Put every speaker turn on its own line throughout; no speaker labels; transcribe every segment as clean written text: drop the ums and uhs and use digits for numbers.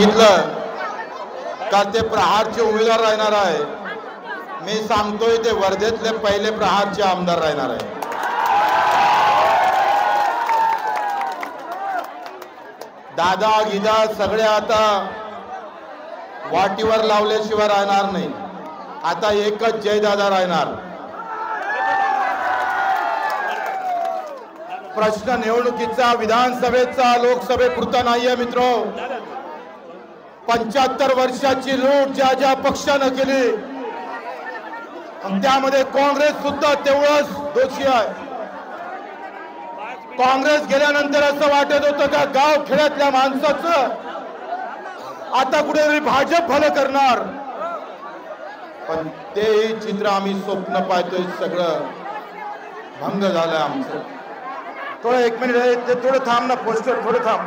सांगितलं का ते प्रहारचे उमेदवार राहणार आहे. मी सांगतोय ते वर्धेतले पहिले प्रहारचे आमदार राहणार आहे. दादा गीदा सगळे आता वाटीवर लावल्याशिवाय राहणार नाही. आता एकच जयदादा राहणार. प्रश्न निवडणुकीचा विधानसभेचा लोकसभेपुरता नाहीये मित्रो. 75 वर्षाची लूट ज्या ज्या पक्षानं केली त्यामध्ये काँग्रेस सुद्धा तेवढंच दोषी आहे. काँग्रेस गेल्यानंतर असं वाटत होतं का गाव खेड्यातल्या माणसाचं आता कुठेतरी भाजप भलं करणार, पण तेही चित्र आम्ही स्वप्न पाहतोय सगळं भंग झालं आमचं. थोडं 1 मिनिट थोडं थांब ना पोस्टर, थोडं थांब.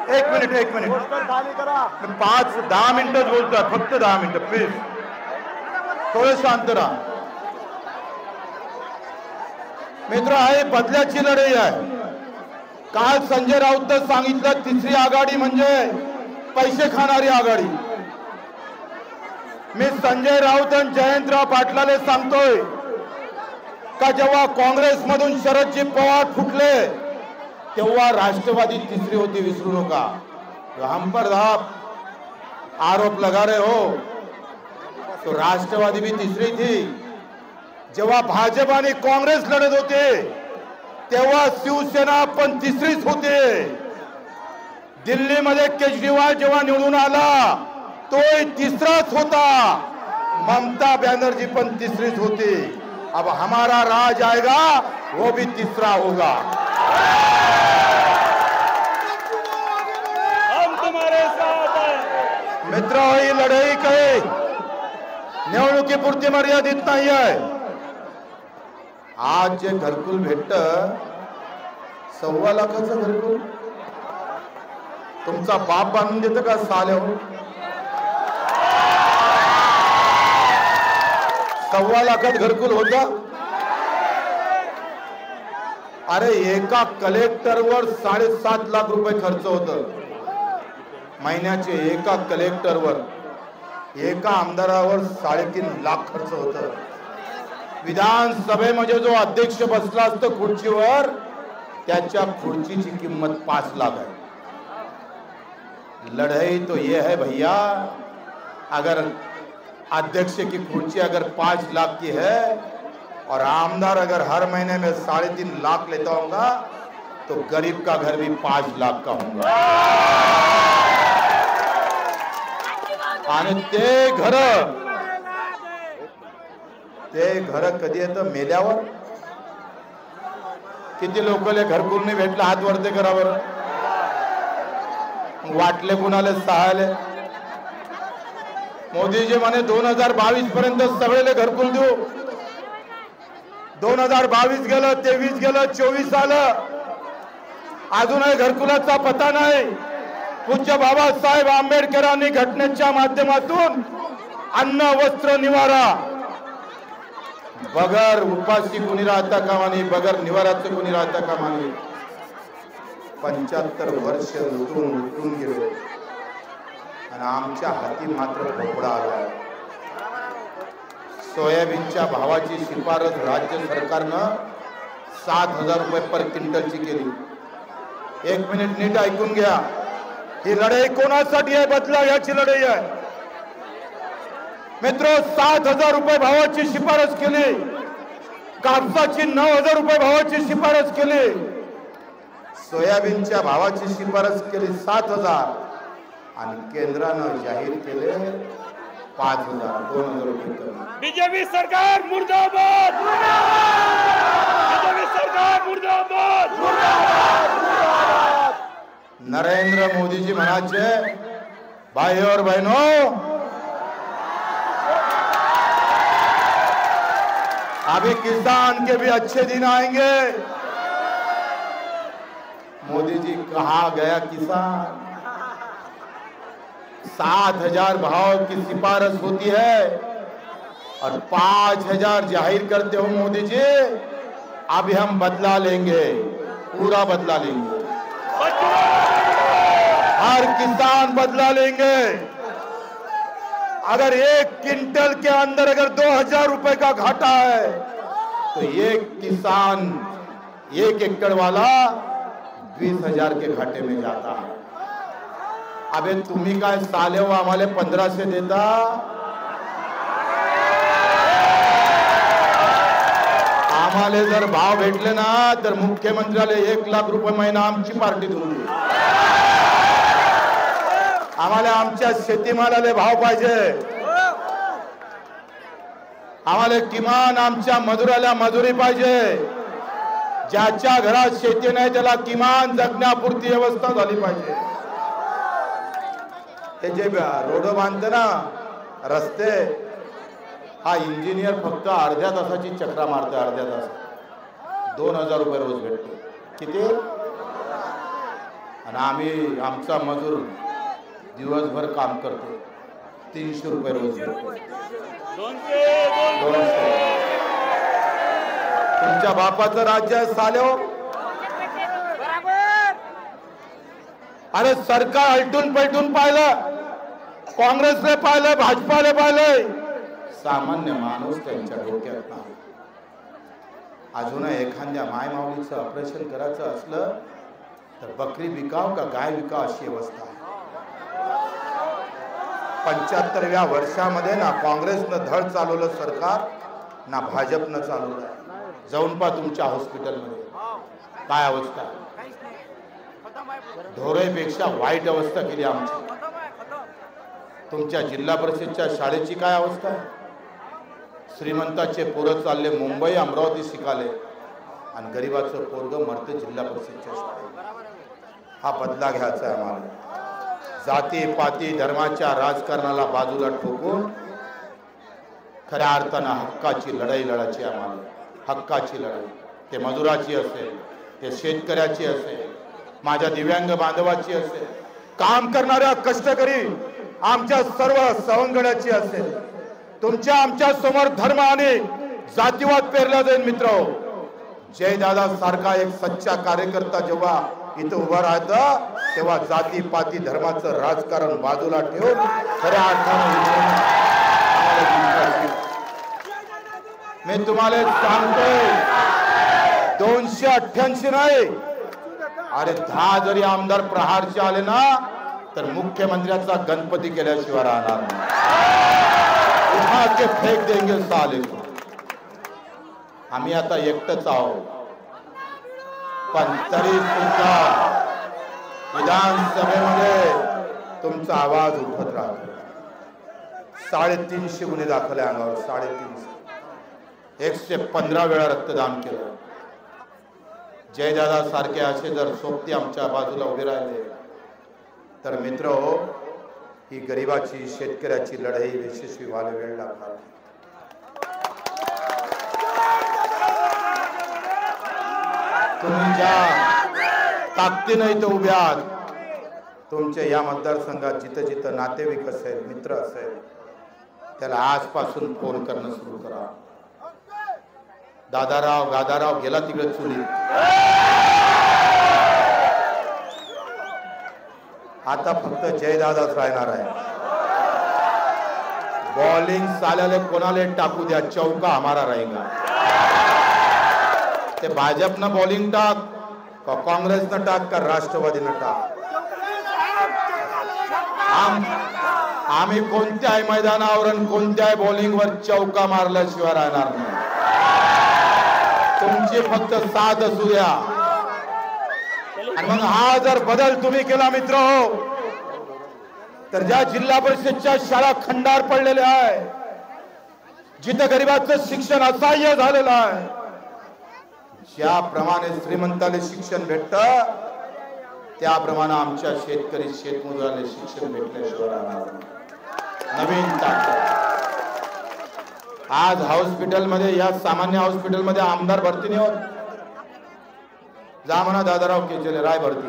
1 मिनिट 5-10 मिनिटच बोलतोय, फक्त 10 मिनिटं प्लीज. थोडं शांत राहा मित्र. आहे बदल्याची लढाई आहे. काल संजय राऊत सांगितलं तिसरी आघाडी म्हणजे पैसे खाणारी आघाडी. मी संजय राऊत आणि जयंतराव पाटलाले सांगतोय का जेव्हा काँग्रेसमधून शरदजी पवार फुटले तेव्हा राष्ट्रवादी तिसरी होती, विसरू नका. हम पर आप आरोप लगा रहे हो तो राष्ट्रवादी भी तीसरी थी. जेव्हा भाजप आणि काँग्रेस लढत होते तेव्हा शिवसेना पण तिसरीच होते. दिल्लीमध्ये केजरीवाल जेव्हा निवडून आला तोही तिसराच होता. ममता बॅनर्जी पण तिसरीच होती. अब हमारा राज आएगा वो भी तीसरा होगा.
हम तुम्हारे साथ हैं.
मित्र, ही लढाई काही निवडणुकीपुरती मर्यादित नाही आहे. आज जे घरकुल भेटत 1.25 लाखाचं घरकुल तुमचा बाप बांधून देतं का साले हो? 1.25 लाखात घरकुल होता. अरे एका कलेक्टरवर 7.5 लाख रुपये खर्च होत महिन्याचे. एका कलेक्टरवर, एका आमदारावर 3.5 लाख खर्च होत. विधानसभेमध्ये जो अध्यक्ष बसला असतो खुर्चीवर त्याच्या खुर्चीची किंमत 5 लाख है. लड़ाई तो ये है भैया, अगर अध्यक्ष की कुर्सी अगर 5 लाख की है और आमदार अगर हर महीने में 3.5 लाख लेता होगा तो गरीब का घर भी 5 लाख का होगा. आणि ते घर कधी येतं? मेल्यावर. किती लोकले घरकुल नाही भेटलं? हात वरते करावर. वाटले कुणाला सहायले? मोदीजी म्हणे 2022 पर्यंत सगळेले घरकुल देऊ. 2022 गेलं, 23 गेलं, 24 आलं, अजूनही घरकुलाचा पत्ता नाही. पूज्य बाबासाहेब आंबेडकरांनी घटनेच्या माध्यमातून अन्न, वस्त्र, निवारा, बगर उपाशी कुणी राहता कामा नये, बगर निवाराचं कुणी राहता कामा नये. 75 वर्ष लुटून गेलो आणि आमच्या हाती मात्र भोपळा आला. सोयाबीनच्या भावाची शिफारस राज्य सरकारनं 7,000 रुपये पर क्विंटलची केली. 1 मिनिट नीट ऐकून घ्या. ही लढाई कोणासाठी आहे? बदला याची लढाई आहे मित्र. 7,000 रुपये भावाची शिफारस केली. कापसाची 9,000 रुपये भावाची शिफारस केली. सोयाबीनच्या भावाची शिफारस केली 7,000 आणि केंद्रानं जाहीर केले 5,000, 2,000 रुपये कमी.
बीजेपी सरकार मुर्दाबाद, बीजेपी सरकार मुर्दाबाद.
नरेंद्र मोदी जी म्हणाचे, भाई और बहनों, अभी किसान के भी अच्छे दिन आएंगे. मोदी जी कहा गया किसान? 7,000 भाव की सिफारिश होती है और 5,000 जाहिर करते हो मोदी जी. अभी हम बदला लेंगे, पूरा बदला लेंगे. हर किसान बदला लेंगे। अगर 1 क्विंटल के अंदर अगर 2000 रुपए का घाटा है तो एक किसान 1 एकड़ वाला 20,000 के घाटे में जाता है। अबे तुम्ही काय साले हो, आम्हाला 1500 देता। आम्हाला जर भाव भेटले ना तर मुख्यमंत्र्याला 1 लाख रुपये महिना आमची पार्टी देऊन। आम्हाला आमच्या शेतीमालाला भाव पाहिजे। आम्हाला किमान आमच्या मजुराला मजुरी पाहिजे। ज्याच्या घरात शेती नाही त्याला किमान जगण्यापुरती व्यवस्था झाली पाहिजे। हे जे रोड बांधते ना रस्ते, हा इंजिनियर फक्त अर्ध्या तासाची चक्रा मारतो। अर्ध्या तास 2000 रुपये रोज भेटतो। किती? आणि आम्ही आमचा मजूर दिवसभर काम करतो, 300 रुपये रोज भेटतो। 200। तुमच्या बापाचं राज्य आहे साले हो। अरे सरकार अलटून पलटून पाहिलं, काँग्रेसने पाहिलं, भाजपाने पाहिलंय, सामान्य माणूस त्यांच्या डोक्यात नाही। अजून एखाद्या मायमाऊलीचं ऑपरेशन करायचं असलं तर बकरी विकाव का गाय विकाव अशी अवस्था आहे। 75व्या वर्षामध्ये ना काँग्रेसनं धड चालवलं सरकार, ना भाजपनं चालवलं। जाऊन पहा तुमच्या हॉस्पिटलमध्ये काय अवस्था आहे। ढोरेपेक्षा वाईट अवस्था केली आमची। तुमच्या जिल्हा परिषदच्या शाळेची काय अवस्था आहे। श्रीमंताचे पोरं चालले मुंबई अमरावती शिकाले आणि गरीबाचं पोरग मरते जिल्हा परिषदच्या शाळेत। हा बदला घ्यायचा आहे आम्हाला। जाती पाती धर्माच्या राजकारणाला बाजूला ठोकून खऱ्या अर्थानं हक्काची लढाई लढायची आम्हाला। हक्काची लढाई, ते मजुराची असेल, ते शेतकऱ्याची असेल, माझ्या दिव्यांग बांधवाची असेल, काम करणाऱ्या कष्टकरी आमच्या सर्व सवंगड्याची असेल। तुमच्या आमच्या समोर धर्म आणि जातीवाद पेरला जाईल मित्र। जयदादा सारखा एक सच्चा कार्यकर्ता जेव्हा इथं उभा राहता तेव्हा जाती पाती धर्माचं राजकारण बाजूला ठेवून खऱ्या अर्थानं मी तुम्हाला सांगतोय 288 नाही, अरे 10 जरी आमदार प्रहारचे आले ना तर मुख्यमंत्र्याचा गणपती केल्याशिवाय राहणार नाही। उठा के फेक देंगे साले को। आम्ही आता एकटच आहोत, पण तरी सुद्धा विधानसभेमध्ये तुमचा आवाज उठत राहतो। 350 गुन्हे दाखल आहे अंगावर, 350। 115 वेळा रक्तदान केलं। जयदादा सारखे असे जर सोबती आमच्या बाजूला उभे राहिले तर मित्र हो, ही गरिबाची शेतकऱ्याची लढाई यशस्वी व्हायला वेळ लागणार। तुम्ही ज्या ताकदीने इथं उभे आहात, तुमच्या या मतदारसंघात जिथं जिथं नातेवाईक असेल, मित्र असेल, त्याला आजपासून फोन करणं सुरू करा। दादाराव गादाराव गेला तिकडे चुली, आता फक्त जयदादाच राहणार आहे। बॉलिंग साल्याले कोणाले टाकू द्या, चौका हमारा रहेगा। ते भाजपनं बॉलिंग टाक का काँग्रेसनं टाक का राष्ट्रवादीनं टाक, आम्ही कोणत्याही मैदानावर आणि कोणत्याही बॉलिंगवर चौका मारल्याशिवाय राहणार नाही। तुमची फक्त साथ असू द्या। आणि मग हा जर बदल तुम्ही केला मित्र हो, तर ज्या जिल्हा परिषदच्या शाळा खंडार पडलेल्या आहे, जिथं गरिबाचं शिक्षण असहाय्य झालेलं आहे, ज्याप्रमाणे श्रीमंताले शिक्षण भेटतं त्याप्रमाणे आमच्या शेतकरी शेतमजुराला शिक्षण भेटल्याशिवाय राहणार नाही। नवीन ताकद आज हॉस्पिटलमध्ये, या सामान्य हॉस्पिटलमध्ये आमदार भरती नाही होत। जा म्हणा दादाराव केजले राय भरती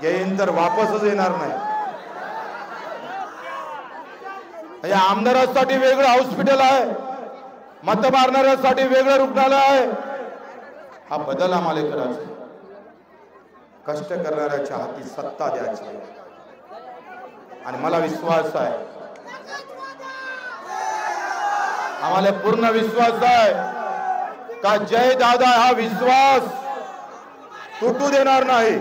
येईन तर वापसच येणार नाही। या आमदारासाठी वेगळं हॉस्पिटल आहे, मत मारणाऱ्यासाठी वेगळं रुग्णालय आहे। हा बदल आम्हाला करायचा। कष्ट करणाऱ्याच्या हाती सत्ता द्यायची आणि मला विश्वास आहे, आम्हाला पूर्ण विश्वास आहे का जय दादा हा विश्वास तुटू देणार नाही।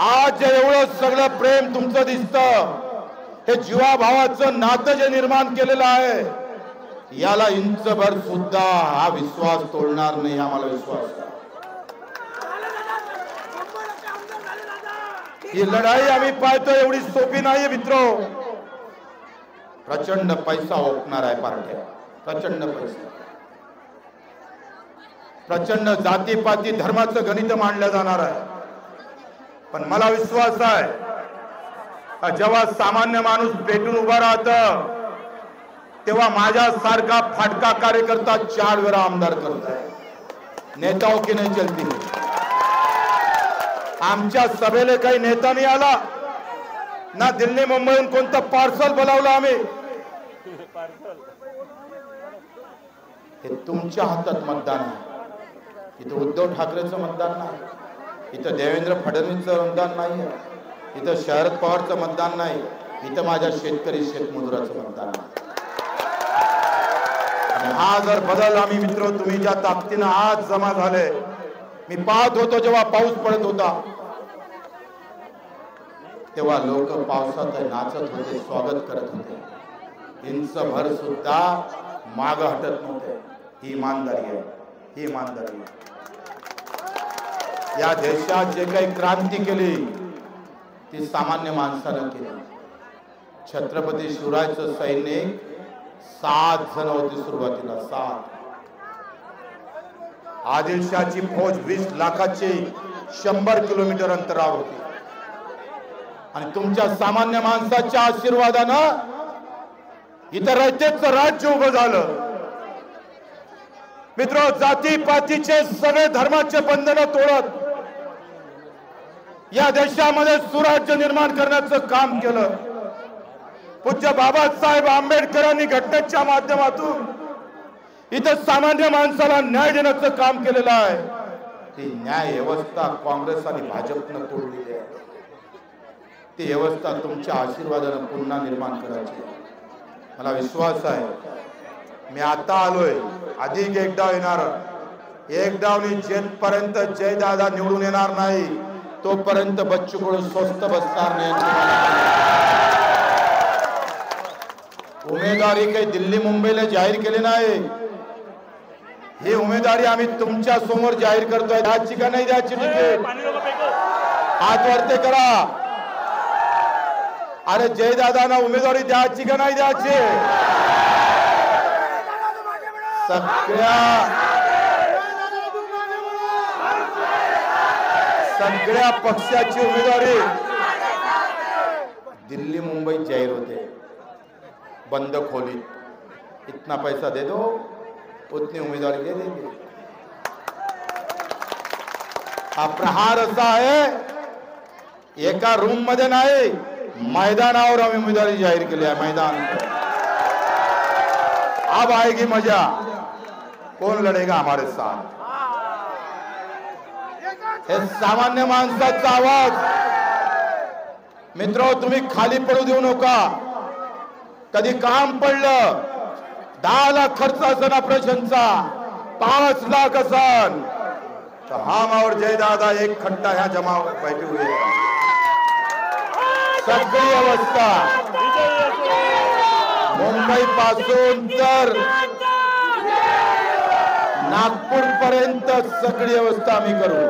आज जे एवढं सगळं प्रेम तुमचं दिसतं, हे जीवाभावाचं नातं जे निर्माण केलेलं आहे, याला इंचभर सुद्धा हा विश्वास तोडणार नाही, आम्हाला विश्वास आहे। ही लढाई आम्ही पाहतोय एवढी सोपी नाहीये मित्रो। प्रचंड पैसा ओकणार आहे पार्ट्या, प्रचंड पैसा, प्रचंड जातीपाती धर्माचं गणित मांडलं जाणार आहे। पण मला विश्वास आहे जेव्हा सामान्य माणूस पेटून उभा राहतं, तेव्हा माझ्यासारखा फाटका कार्यकर्ता 4 वेळा आमदार करताय। नेताओं की नाही चलती। आमच्या सभेला काही नेता नाही आला ना, दिल्ली मुंबईहून कोणतं पार्सल बोलावलं आम्ही। हे तुमच्या हातात मतदान आहे। इथं उद्धव ठाकरेचं मतदान नाही, इथं देवेंद्र फडणवीसचं मतदान नाही, इथं शरद पवारचं मतदान नाही, इथं माझ्या शेतकरी शेतमजुराचं मतदान नाही। आणि हा जर बदल आम्ही मित्र तुम्ही ज्या ताकदीनं आज जमा झाले, मी पाहत होतो जेव्हा पाऊस पडत होता तेव्हा लोक पावसात नाचत होते, स्वागत करत होते, इंचभर सुद्धा माग हटत नव्हते। ही इमानदारी आहे, ही इमानदारी आहे। या देशात जे काही क्रांती केली ती सामान्य माणसानं केली। छत्रपती शिवरायाचं सैनिक 7 जण होते सुरुवातीला, 7। आदिलशाहची फौज 20 लाखाची 100 किलोमीटर अंतरावर होती आणि तुमच्या सामान्य माणसाच्या आशीर्वादानं इथं रयतेचं राज्य उभं झालं। मित्र, जातीपातीचे सगळे धर्माचे बंधन तोडत या देशामध्ये सुराज्य निर्माण करण्याचं काम केलं। पूज्य बाबासाहेब आंबेडकरांनी घटनेच्या माध्यमातून इथं सामान्य माणसाला न्याय देण्याचं काम केलेलं आहे। ती न्याय व्यवस्था काँग्रेस आणि भाजपनं तोडलेली आहे। ती व्यवस्था तुमच्या आशीर्वादानं पुन्हा निर्माण करायची। मला विश्वास आहे, मी आता आलोय, अधिक एक डाव येणार। एक डावनी जेतपर्यंत जयदादा निवडून येणार नाही तोपर्यंत बच्चू कडू स्वस्त बसणार नाही। उमेदवारी काही दिल्ली मुंबईला जाहीर केली नाही, ही उमेदवारी आम्ही तुमच्या समोर जाहीर करतोय। द्यायची का नाही द्यायची? हात वरते करा। अरे जयदादांना उमेदवारी द्यायची का नाही द्यायची? सगळ्या पक्षाची उमेदवारी दिल्ली मुंबई जाहीर होते, बंद खोली। इतना पैसा दे दो, उतनी उम्मीदवारी दे देंगे। हा प्रहार असा आहे, एका रूम मध्ये नाही, मैदानावर आम्ही उमेदवारी जाहीर केली आहे। मैदान अब आएगी मजा। कौन लढेगा हमारे साथ? हे सामान्य माणसाचा आवाज मित्रो, तुम्ही खाली पडू देऊ नका। कधी काम पडलं, 10 लाख खर्च असेल ऑपरेशनचा, 5 लाख असेल, तर हम और जयदादा एक खट्टा ह्या जमा बैठे हुए हैं। सगळी अवस्था मुंबई पासून तर नागपूर पर्यंत सगळी अवस्था आम्ही करू।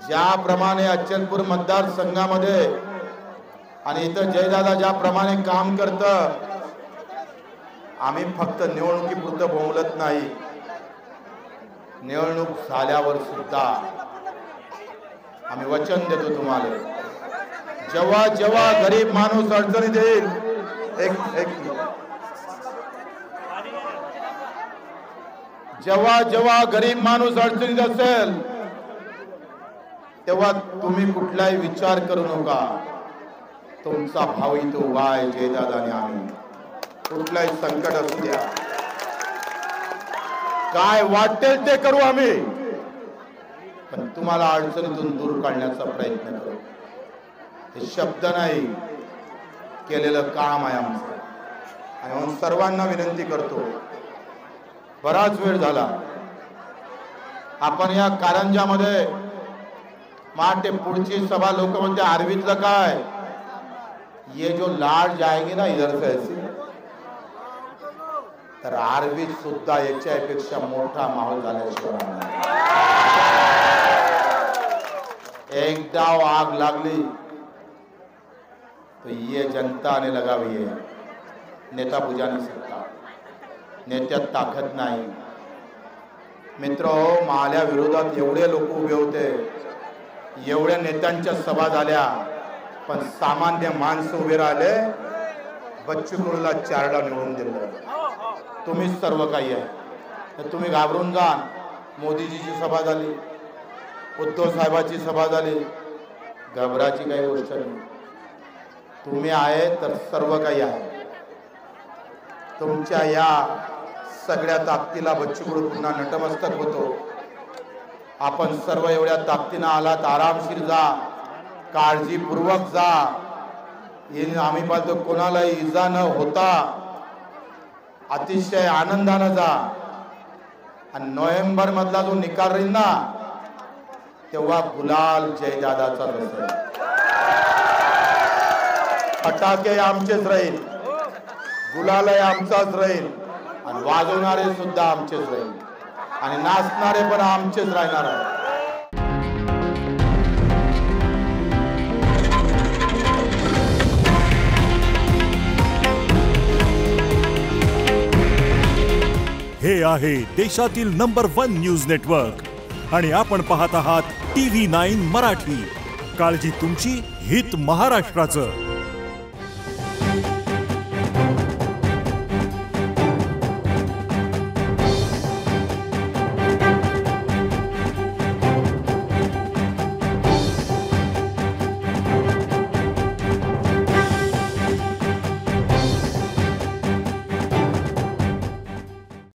ज्याप्रमाणे अचलपूर मतदारसंघामध्ये आणि इथं जयदादा ज्याप्रमाणे काम करतं, आम्ही फक्त निवडणुकीपुरतं बोलत नाही, निवडणूक झाल्यावर सुद्धा आम्ही वचन देतो तुम्हाला, जेव्हा जेव्हा गरीब माणूस अडचणीत येईल, जेव्हा जेव्हा गरीब माणूस अडचणीत असेल तेव्हा तुम्ही कुठलाही विचार करू नका, तुमचा भाऊ इथं उभा आहे जयदादा आणि आम्ही। कुठलाही संकट असू द्या, काय वाटेल ते करू आम्ही। पण तुम्हाला अडचणीतून दूर काढण्याचा प्रयत्न करू. हे शब्द नाही, केलेलं काम आहे आमचं. आणि म्हणून सर्वांना विनंती करतो, बराच वेळ झाला आपण या कारंजामध्ये माटे पुढची सभा लोक म्हणते आरवीतलं काय, ये जो लाट जाएगी ना इधर से ऐसी, तर आरवीत सुद्धा याच्यापेक्षा मोठा माहोल झाल्याशिवाय एकदा आग लागली तो ये जनता ने लगावी है. नेता बुझा नहीं सकता, नेत्यात ताकद नाही. मित्र, माल्या विरोधात एवढे लोक उभे होते, एवढ्या नेत्यांच्या सभा झाल्या, पण सामान्य माणसं उभे राहिले. बच्चू कडूला 4ला निवडून दिलं. तुम्हीच सर्व काही आहे, तर तुम्ही घाबरून जा. मोदीजीची सभा झाली, उद्धव साहेबाची सभा झाली, घबराची काही गोष्ट नाही. तुम्ही आहे तर सर्व काही आहे. तुमच्या या सगळ्या ताकदीला बच्चू कडू पुन्हा नतमस्तक होतो. आपण सर्व एवढ्या ताकदीनं आलात, आरामशीर जा, काळजीपूर्वक जा. आम्ही पाहतो कोणाला इजा न होता अतिशय आनंदानं जा. आणि नोव्हेंबर मधला जो निकाल राहील ना, तेव्हा गुलाल जयदादाचा असेल. फटाके आमचेच राहील, गुलालही आमचाच राहील, आणि वाजवणारे सुद्धा आमचेच राहील, आणि नाचणारे पण आमचेच राहणार आहे.
हे आहे देशातील नंबर 1 न्यूज नेटवर्क आणि आपण पाहत आहात TV9 मराठी. काळजी तुमची, हित महाराष्ट्राचं.